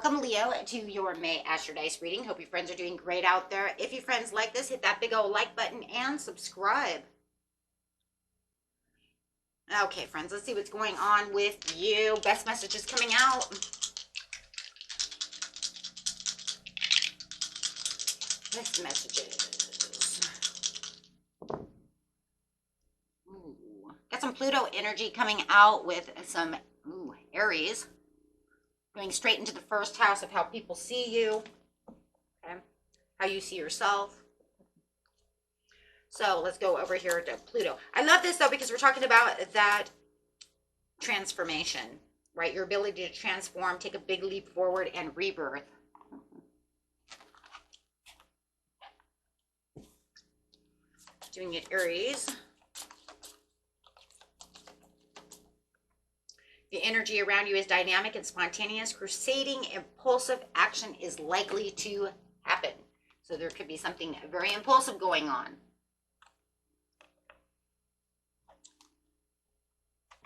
Welcome, Leo, to your May Astro Dice reading. Hope your friends are doing great out there. If your friends like this, hit that big old like button and subscribe. Okay, friends, let's see what's going on with you. Best messages coming out. Best messages. Ooh. Got some Pluto energy coming out with some Aries. Going straight into the first house of how people see you, okay? How you see yourself. So let's go over here to Pluto. I love this, though, because we're talking about that transformation, right? Your ability to transform, take a big leap forward, and rebirth. Doing it, Aries. The energy around you is dynamic and spontaneous. Crusading, impulsive action is likely to happen. So there could be something very impulsive going on.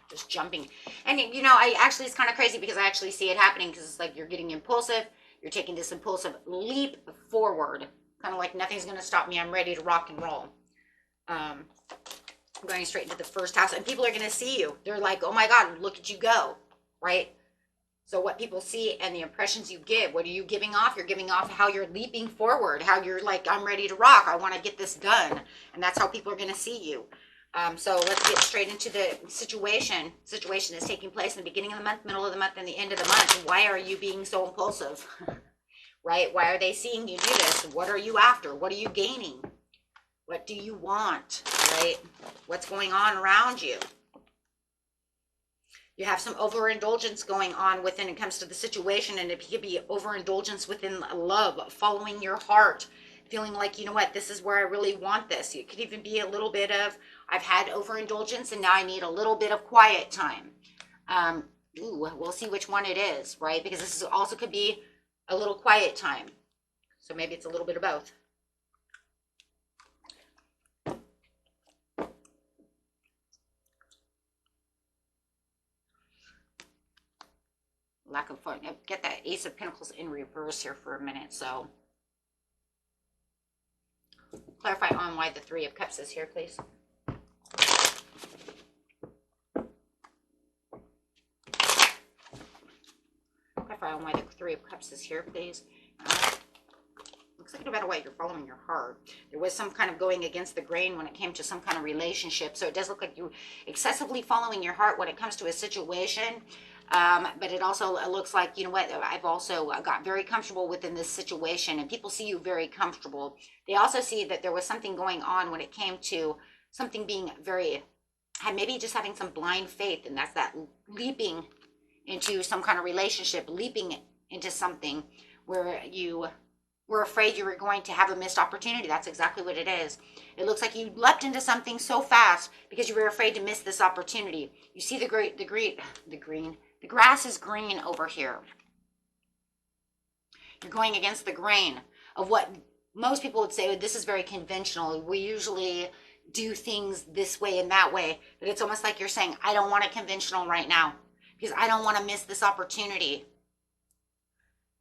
Just jumping. And, you know, it's kind of crazy because I actually see it happening because it's like you're getting impulsive. You're taking this impulsive leap forward. Kind of like nothing's going to stop me. I'm ready to rock and roll. Going straight into the first house, and people are going to see you. They're like, oh my God, look at you go, right? So what people see and the impressions you give, what are you giving off? You're giving off how you're leaping forward, how you're like, I'm ready to rock. I want to get this done. And that's how people are going to see you. So let's get straight into the situation. Situation is taking place in the beginning of the month, middle of the month, and the end of the month. Why are you being so impulsive, right? Why are they seeing you do this? What are you after? What are you gaining? What do you want, right? What's going on around you? You have some overindulgence going on within it comes to the situation, and it could be overindulgence within love, following your heart, feeling like, you know what, this is where I really want this. It could even be a little bit of, I've had overindulgence and now I need a little bit of quiet time. We'll see which one it is, right? Because this is also could be a little quiet time. So maybe it's a little bit of both. Lack of fun. Get that Ace of Pentacles in reverse here for a minute. So clarify on why the Three of Cups is here, please. Clarify on why the Three of Cups is here, please. Looks like no matter what, you're following your heart. There was some kind of going against the grain when it came to some kind of relationship. So it does look like you're excessively following your heart when it comes to a situation. But it also looks like, you know what, I've also got very comfortable within this situation, and people see you very comfortable. They also see that there was something going on when it came to something being very, maybe just having some blind faith, and that's that leaping into some kind of relationship, leaping into something where you were afraid you were going to have a missed opportunity. That's exactly what it is. It looks like you leapt into something so fast because you were afraid to miss this opportunity. You see the grass is green over here. You're going against the grain of what most people would say, this is very conventional. We usually do things this way and that way. But it's almost like you're saying, I don't want it conventional right now because I don't want to miss this opportunity.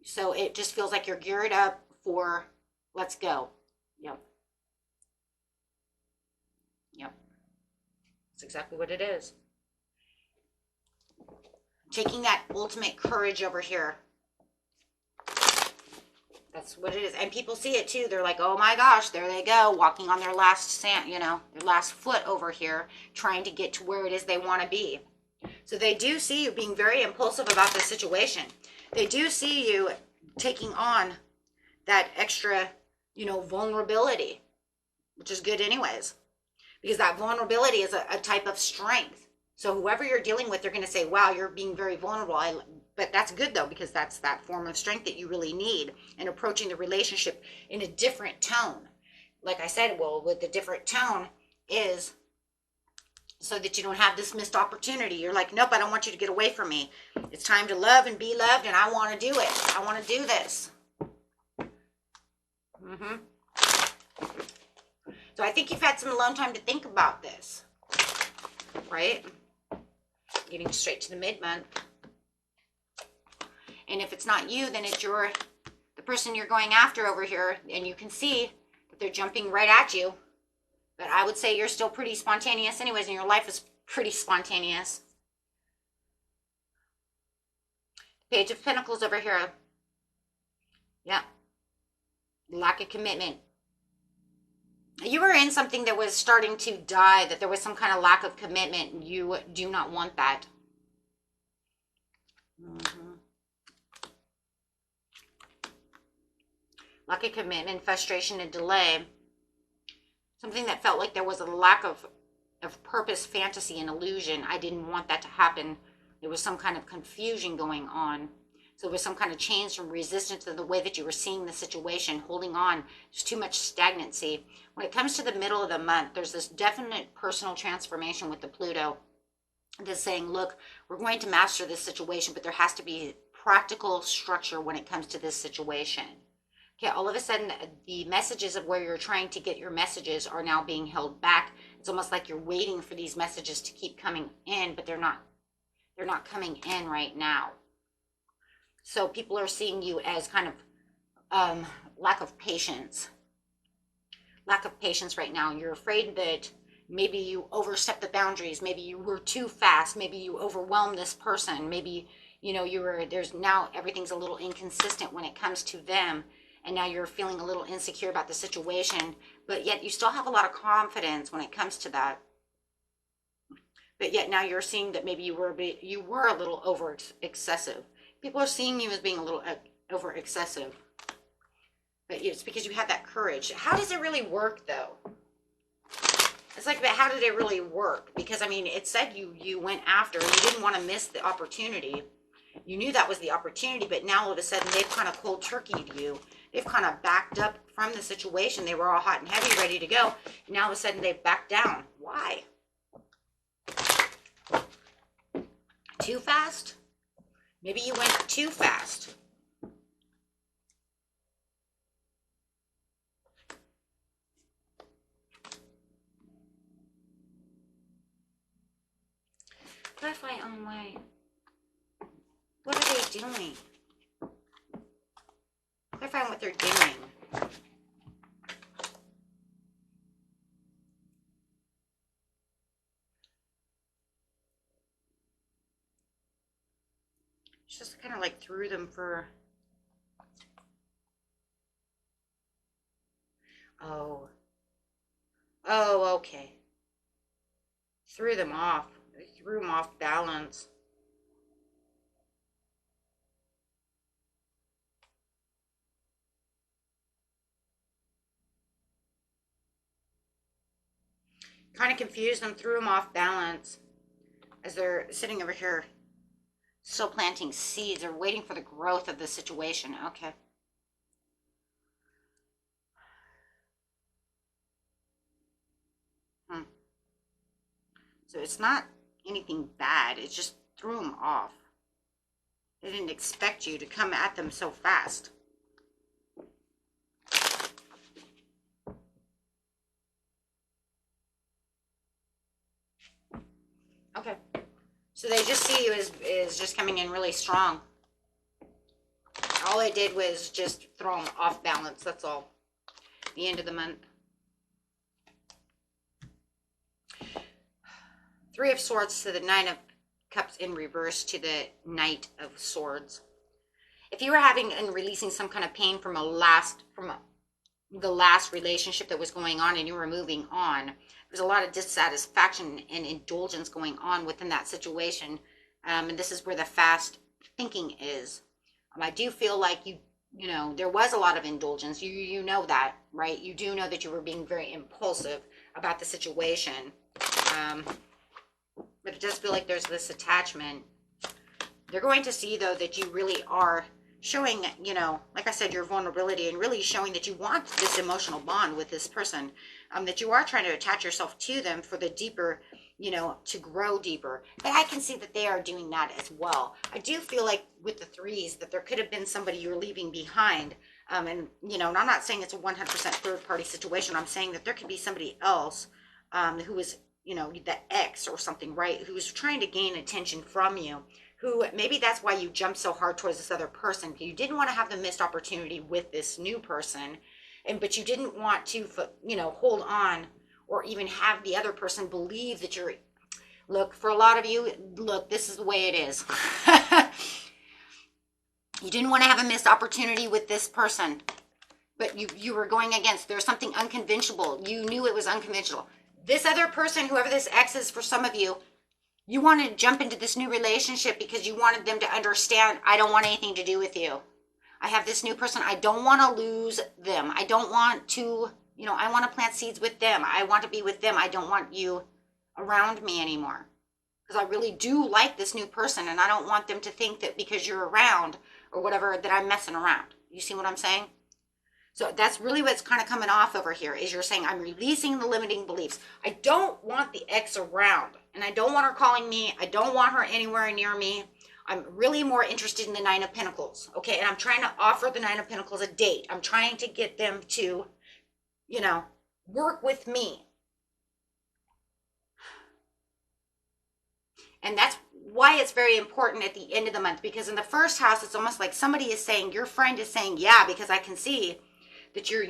So it just feels like you're geared up for, let's go. Yep. That's exactly what it is. Taking that ultimate courage over here. That's what it is. And people see it too. They're like, oh my gosh, there they go, walking on their last sand, their last foot over here, trying to get to where it is they want to be. So they do see you being very impulsive about this situation. They do see you taking on that extra, vulnerability, which is good anyways, because that vulnerability is a type of strength. So whoever you're dealing with, they're going to say, wow, you're being very vulnerable. But that's good, though, because that's that form of strength that you really need, and approaching the relationship in a different tone. Like I said, well, with the different tone is so that you don't have this missed opportunity. You're like, nope, I don't want you to get away from me. It's time to love and be loved, and I want to do it. I want to do this. So I think you've had some alone time to think about this, right? Getting straight to the mid-month. And if it's not you, then it's the person you're going after over here, and you can see that they're jumping right at you. But I would say you're still pretty spontaneous anyways, and your life is pretty spontaneous. Page of Pentacles over here. Yeah. Lack of commitment. You were in something that was starting to die, that there was some kind of lack of commitment. You do not want that. Lack of commitment, frustration, and delay. Something that felt like there was a lack of purpose, fantasy, and illusion. I didn't want that to happen. There was some kind of confusion going on. So there was some kind of change from resistance to the way that you were seeing the situation, holding on. There's too much stagnancy. When it comes to the middle of the month, there's this definite personal transformation with the Pluto that's saying, look, we're going to master this situation, but there has to be practical structure when it comes to this situation. Okay, all of a sudden, the messages of where you're trying to get your messages are now being held back. It's almost like you're waiting for these messages to keep coming in, but they're not coming in right now. So people are seeing you as kind of lack of patience. Lack of patience right now. You're afraid that maybe you overstepped the boundaries. Maybe you were too fast. Maybe you overwhelmed this person. Maybe, there's now everything's a little inconsistent when it comes to them. And now you're feeling a little insecure about the situation, but yet you still have a lot of confidence when it comes to that. But yet now you're seeing that maybe you were a little over excessive. People are seeing you as being a little over excessive. But it's because you had that courage. How does it really work, though? It's like, but how did it really work? Because, I mean, it said you went after, and you didn't want to miss the opportunity. You knew that was the opportunity, but now all of a sudden they've kind of cold turkeyed you. They've kind of backed up from the situation. They were all hot and heavy, ready to go. Now all of a sudden they've backed down. Why? Too fast? Maybe you went too fast. Goldwildfire on way. What are they doing? They're finding what they're doing. It's just kind of like threw them for... Oh, okay. Threw them off. They threw them off balance. Kind of confused them, threw them off balance as they're sitting over here still planting seeds or waiting for the growth of the situation. Okay. So it's not anything bad. It just threw them off. They didn't expect you to come at them so fast. Okay. So they just see you as just coming in really strong. All I did was just throw them off balance. That's all. The end of the month. Three of Swords to the Nine of Cups in reverse to the Knight of Swords. If you were having and releasing some kind of pain from the last relationship that was going on and you were moving on, there's a lot of dissatisfaction and indulgence going on within that situation. And this is where the fast thinking is. I do feel like there was a lot of indulgence. You know that, right? You do know that you were being very impulsive about the situation. But it does feel like there's this attachment. They're going to see, though, that you really are showing, like I said, your vulnerability and really showing that you want this emotional bond with this person, that you are trying to attach yourself to them for the deeper, to grow deeper. But I can see that they are doing that as well. I do feel like with the threes that there could have been somebody you were leaving behind. And I'm not saying it's a 100% third party situation. I'm saying that there could be somebody else who is, the ex or something, right? Who's trying to gain attention from you, who maybe that's why you jumped so hard towards this other person. You didn't want to have the missed opportunity with this new person, but you didn't want to, hold on or even have the other person believe that you're, look, for a lot of you, look, this is the way it is. You didn't want to have a missed opportunity with this person, but you were going against, there's something unconventional. You knew it was unconventional. This other person, whoever this ex is for some of you, you wanted to jump into this new relationship because you wanted them to understand, I don't want anything to do with you. I have this new person. I don't want to lose them. I don't want to, I want to plant seeds with them. I want to be with them. I don't want you around me anymore because I really do like this new person, and I don't want them to think that because you're around or whatever that I'm messing around. You see what I'm saying? So that's really what's kind of coming off over here is you're saying, I'm releasing the limiting beliefs. I don't want the ex around, and I don't want her calling me. I don't want her anywhere near me. I'm really more interested in the Nine of Pentacles, okay? And I'm trying to offer the Nine of Pentacles a date. I'm trying to get them to, work with me. And that's why it's very important at the end of the month, because in the first house, it's almost like somebody is saying, your friend is saying, yeah, because I can see that you're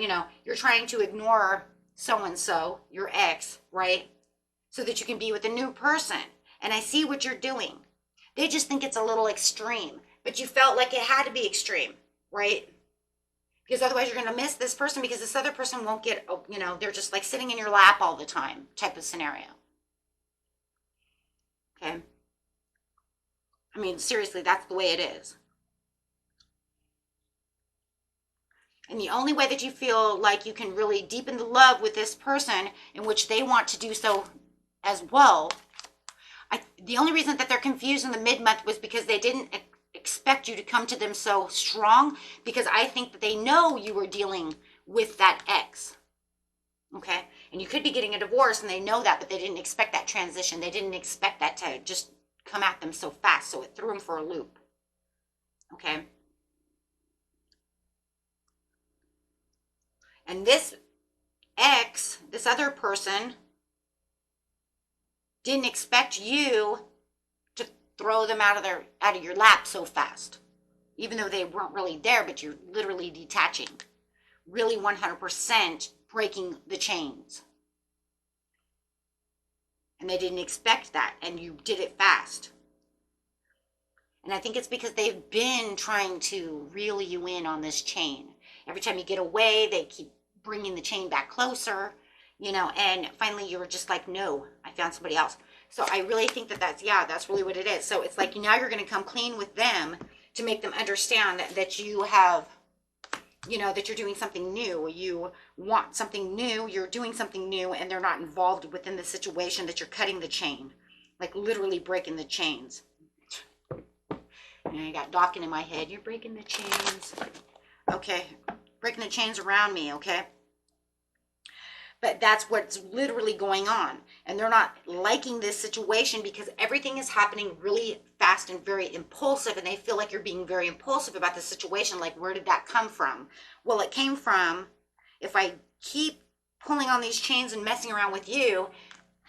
trying to ignore so-and-so, your ex, right? So that you can be with a new person. And I see what you're doing. They just think it's a little extreme, but you felt like it had to be extreme, right? Because otherwise you're going to miss this person because this other person won't get, they're just like sitting in your lap all the time type of scenario. Okay? I mean, seriously, that's the way it is. And the only way that you feel like you can really deepen the love with this person, in which they want to do so as well, the only reason that they're confused in the mid-month was because they didn't expect you to come to them so strong, because I think that they know you were dealing with that ex. Okay? And you could be getting a divorce and they know that, but they didn't expect that transition. They didn't expect that to just come at them so fast, so it threw them for a loop. Okay? And this ex, this other person, didn't expect you to throw them out of your lap so fast. Even though they weren't really there, but you're literally detaching. Really 100% breaking the chains. And they didn't expect that, and you did it fast. And I think it's because they've been trying to reel you in on this chain. Every time you get away, they keep bringing the chain back closer, and finally you were just like, no, I found somebody else. So I really think that's really what it is. So it's like now you're going to come clean with them to make them understand that you have, that you're doing something new. You want something new, you're doing something new, and they're not involved within the situation, that you're cutting the chain, like literally breaking the chains. And I got Dawkins in my head. You're breaking the chains. Okay. Breaking the chains around me, okay? But that's what's literally going on. And they're not liking this situation because everything is happening really fast and very impulsive. And they feel like you're being very impulsive about the situation. Like, where did that come from? Well, it came from, if I keep pulling on these chains and messing around with you,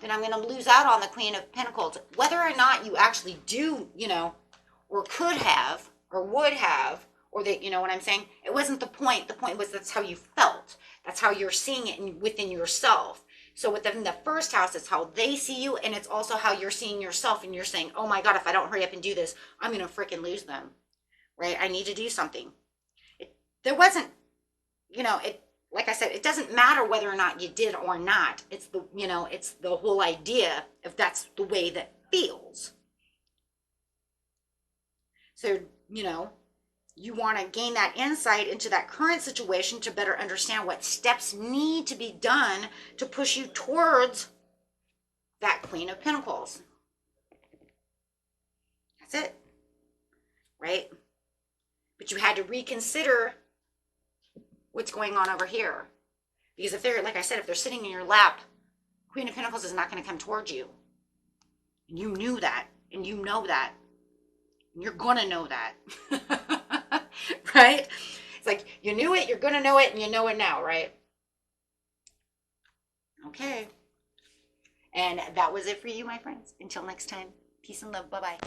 then I'm going to lose out on the Queen of Pentacles. Whether or not you actually do, or could have, or would have, or that, you know what I'm saying? It wasn't the point. The point was that's how you felt. That's how you're seeing it within yourself. So within the first house, it's how they see you, and it's also how you're seeing yourself, and you're saying, oh my God, if I don't hurry up and do this, I'm going to freaking lose them, right? I need to do something. There wasn't, like I said, it doesn't matter whether or not you did or not. It's it's the whole idea if that's the way that feels. So, you want to gain that insight into that current situation to better understand what steps need to be done to push you towards that Queen of Pentacles. That's it, right? But you had to reconsider what's going on over here. Because if they're, like I said, if they're sitting in your lap, Queen of Pentacles is not going to come towards you. And you knew that, and you know that. And you're going to know that. Right? It's like you knew it, you're going to know it, and you know it now, right? Okay. And that was it for you, my friends. Until next time, peace and love. Bye-bye.